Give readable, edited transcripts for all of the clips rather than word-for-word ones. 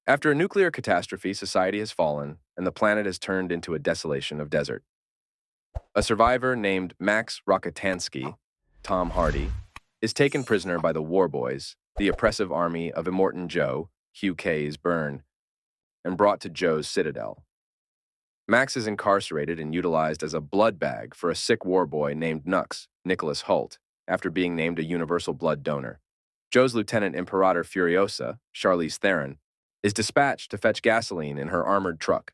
After a nuclear catastrophe, society has fallen, and the planet has turned into a desolation of desert. A survivor named Max Rokotansky, Tom Hardy, is taken prisoner by the War Boys, the oppressive army of Immortan Joe, Hugh Kay's Byrne, and brought to Joe's citadel. Max is incarcerated and utilized as a blood bag for a sick war boy named Nux, Nicholas Holt, after being named a universal blood donor. Joe's Lieutenant Imperator Furiosa, Charlize Theron, is dispatched to fetch gasoline in her armored truck.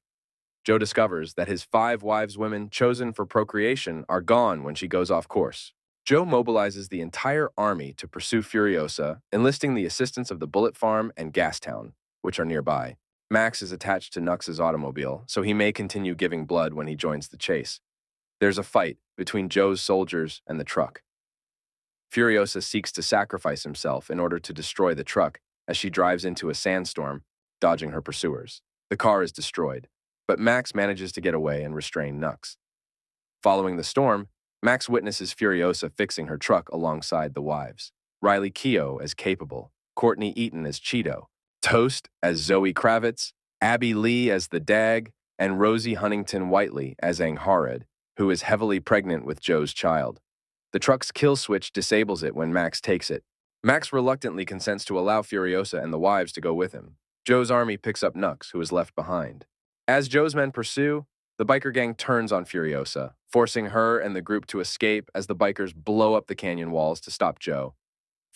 Joe discovers that his 5 wives women chosen for procreation are gone when she goes off course. Joe mobilizes the entire army to pursue Furiosa, enlisting the assistance of the Bullet Farm and Gastown, which are nearby. Max is attached to Nux's automobile, so he may continue giving blood when he joins the chase. There's a fight between Joe's soldiers and the truck. Furiosa seeks to sacrifice himself in order to destroy the truck as she drives into a sandstorm, dodging her pursuers. The car is destroyed, but Max manages to get away and restrain Nux. Following the storm, Max witnesses Furiosa fixing her truck alongside the wives. Riley Keough as Capable, Courtney Eaton as Cheeto, Toast as Zoe Kravitz, Abby Lee as the Dag, and Rosie Huntington Whiteley as Angharad, who is heavily pregnant with Joe's child. The truck's kill switch disables it when Max takes it. Max reluctantly consents to allow Furiosa and the wives to go with him. Joe's army picks up Nux, who is left behind. As Joe's men pursue, the biker gang turns on Furiosa, forcing her and the group to escape as the bikers blow up the canyon walls to stop Joe.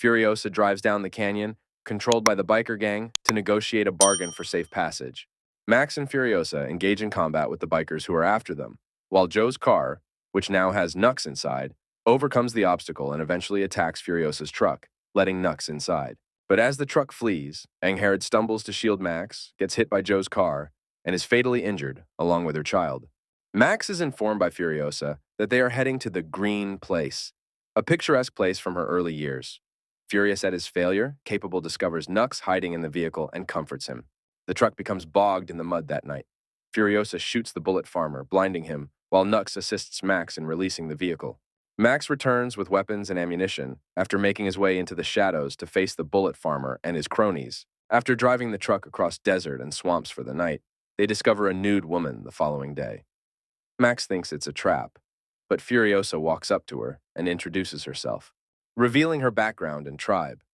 Furiosa drives down the canyon, controlled by the biker gang, to negotiate a bargain for safe passage. Max and Furiosa engage in combat with the bikers who are after them, while Joe's car, which now has Nux inside, overcomes the obstacle and eventually attacks Furiosa's truck, letting Nux inside. But as the truck flees, Angharad stumbles to shield Max, gets hit by Joe's car, and is fatally injured, along with her child. Max is informed by Furiosa that they are heading to the Green Place, a picturesque place from her early years. Furious at his failure, Capable discovers Nux hiding in the vehicle and comforts him. The truck becomes bogged in the mud that night. Furiosa shoots the bullet farmer, blinding him, while Nux assists Max in releasing the vehicle. Max returns with weapons and ammunition after making his way into the shadows to face the bullet farmer and his cronies. After driving the truck across desert and swamps for the night, they discover a nude woman the following day. Max thinks it's a trap, but Furiosa walks up to her and introduces herself, revealing her background and tribe.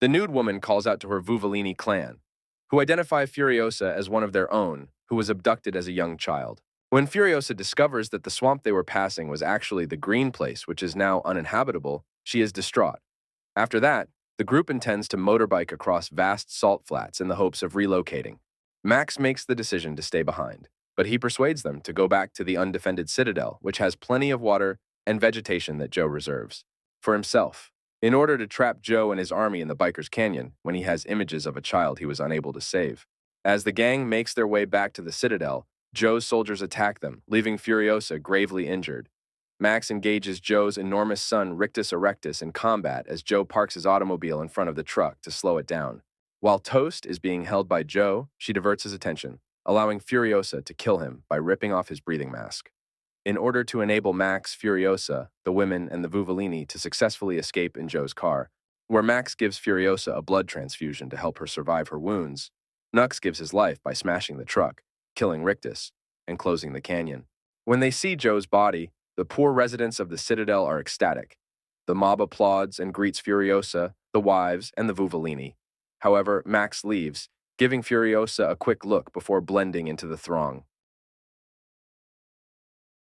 The nude woman calls out to her Vuvalini clan, who identify Furiosa as one of their own, who was abducted as a young child. When Furiosa discovers that the swamp they were passing was actually the Green Place, which is now uninhabitable, she is distraught. After that, the group intends to motorbike across vast salt flats in the hopes of relocating. Max makes the decision to stay behind, but he persuades them to go back to the undefended citadel, which has plenty of water and vegetation that Joe reserves for himself, in order to trap Joe and his army in the Biker's Canyon when he has images of a child he was unable to save. As the gang makes their way back to the citadel, Joe's soldiers attack them, leaving Furiosa gravely injured. Max engages Joe's enormous son Rictus Erectus in combat as Joe parks his automobile in front of the truck to slow it down. While Toast is being held by Joe, she diverts his attention, allowing Furiosa to kill him by ripping off his breathing mask. In order to enable Max, Furiosa, the women, and the Vuvalini to successfully escape in Joe's car, where Max gives Furiosa a blood transfusion to help her survive her wounds, Nux gives his life by smashing the truck, killing Rictus, and closing the canyon. When they see Joe's body, the poor residents of the citadel are ecstatic. The mob applauds and greets Furiosa, the wives, and the Vuvalini. However, Max leaves, giving Furiosa a quick look before blending into the throng.